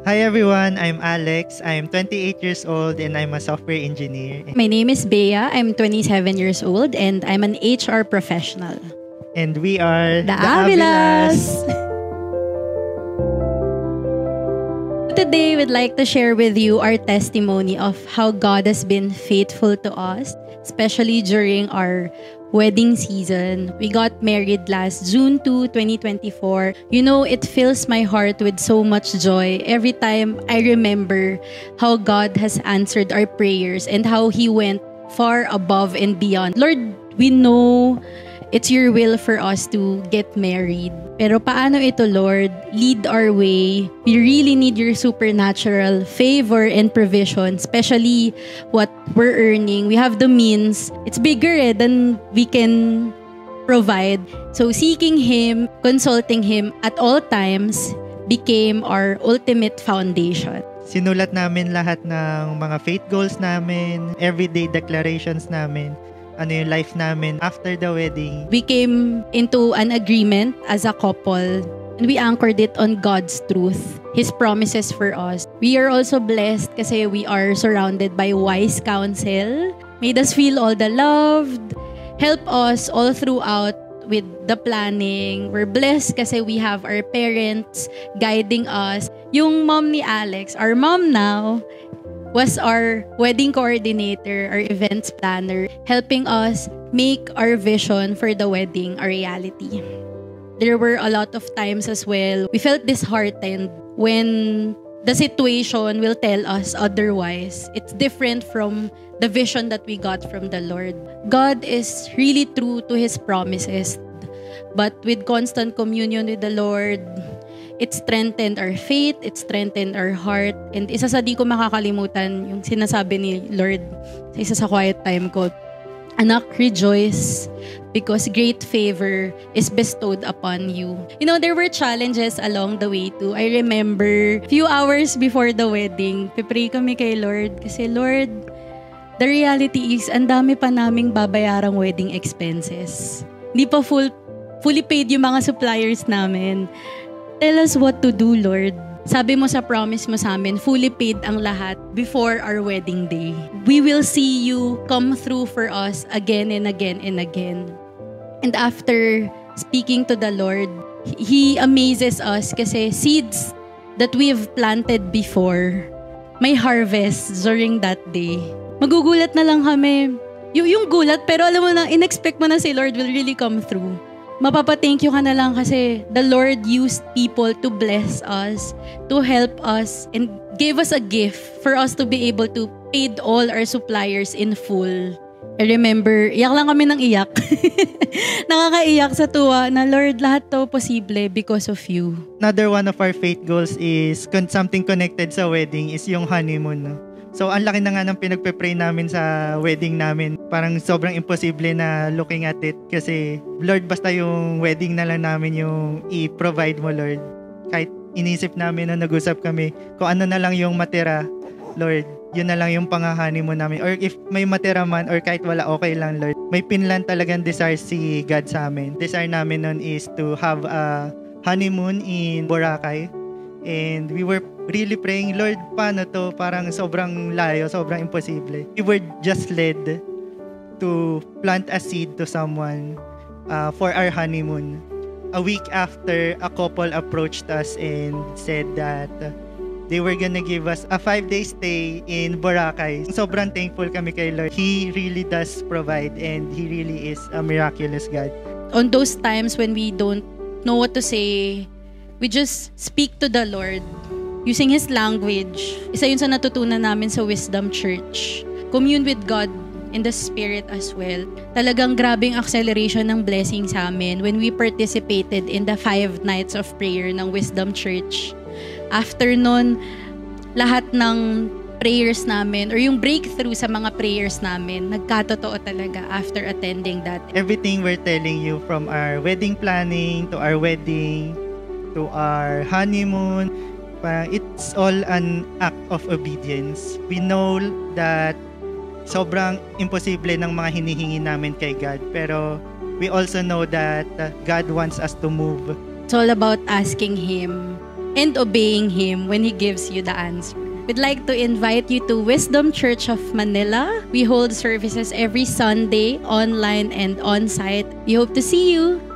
Hi everyone, I'm Alex. I'm 28 years old and I'm a software engineer. My name is Bea. I'm 27 years old and I'm an HR professional. And we are The Avilas! Today, we'd like to share with you our testimony of how God has been faithful to us, especially during our wedding season. We got married last June 2, 2024. You know, it fills my heart with so much joy every time I remember how God has answered our prayers and how He went far above and beyond. Lord, we know it's your will for us to get married. Pero paano ito, Lord? Lead our way. We really need your supernatural favor and provision, especially what we're earning. We have the means. It's bigger than we can provide. So seeking Him, consulting Him at all times became our ultimate foundation. Sinulat namin lahat ng mga faith goals namin, everyday declarations namin, ano yung life namin after the wedding. We came into an agreement as a couple and we anchored it on God's truth, His promises for us. We are also blessed kasi we are surrounded by wise counsel, made us feel all the loved, help us all throughout with the planning. We're blessed kasi we have our parents guiding us. Yung mom ni Alex, our mom now, was our wedding coordinator, our events planner, helping us make our vision for the wedding a reality. There were a lot of times as well, we felt disheartened when the situation will tell us otherwise. It's different from the vision that we got from the Lord. God is really true to His promises, but with constant communion with the Lord, it strengthened our faith, it strengthened our heart. And isa sa di ko makakalimutan, yung sinasabi ni Lord sa isa sa quiet time ko, "Anak, rejoice because great favor is bestowed upon you." You know, there were challenges along the way too. I remember few hours before the wedding, pipray kami kay Lord kasi, Lord, the reality is, ang dami pa naming babayarang wedding expenses. Hindi pa fully paid yung mga suppliers namin. Tell us what to do, Lord. Sabi mo sa promise mo sa amin, fully paid ang lahat before our wedding day. We will see you come through for us again and again and again. And after speaking to the Lord, He amazes us kasi seeds that we've planted before, may harvest during that day. Magugulat na lang kami. Yung gulat, pero alam mo na, in-expect mo na si Lord will really come through. Mapapa-thank you ka na lang kasi the Lord used people to bless us, to help us, and gave us a gift for us to be able to pay all our suppliers in full. I remember, iyak lang kami ng iyak. Nakakaiyak sa tuwa na, Lord, lahat to posible because of you. Another one of our faith goals is something connected sa wedding is yung honeymoon. No? So, ang laki na nga ng pinagpe-pray namin sa wedding namin. Parang sobrang imposible na looking at it kasi, Lord, basta yung wedding na lang namin yung i-provide mo, Lord. Kahit inisip namin na nag-usap kami, kung ano na lang yung matira, Lord, yun na lang yung pang-honeymoon namin. Or if may matira man or kahit wala, okay lang, Lord. May pinlan talagang desire si God sa amin. Desire namin nun is to have a honeymoon in Boracay. And we were really praying, Lord, paano to? Parang sobrang layo, sobrang imposible. We were just led to plant a seed to someone for our honeymoon. A week after, a couple approached us and said that they were gonna give us a 5-day stay in Boracay. Sobrang thankful kami kay Lord. He really does provide and He really is a miraculous God. On those times when we don't know what to say, we just speak to the Lord using His language. Isa yun sa natutunan namin sa Wisdom Church. Commune with God in the Spirit as well. Talagang grabing acceleration ng blessing sa amin when we participated in the 5 nights of prayer ng Wisdom Church. After nun, lahat ng prayers namin or yung breakthrough sa mga prayers namin, nagkatotoo talaga after attending that. Everything we're telling you from our wedding planning to our wedding, to our honeymoon, it's all an act of obedience. We know that sobrang imposible ng mga hinihingi namin kay God, pero we also know that God wants us to move. It's all about asking Him and obeying Him when He gives you the answer. We'd like to invite you to Wisdom Church of Manila. We hold services every Sunday, online and on-site. We hope to see you.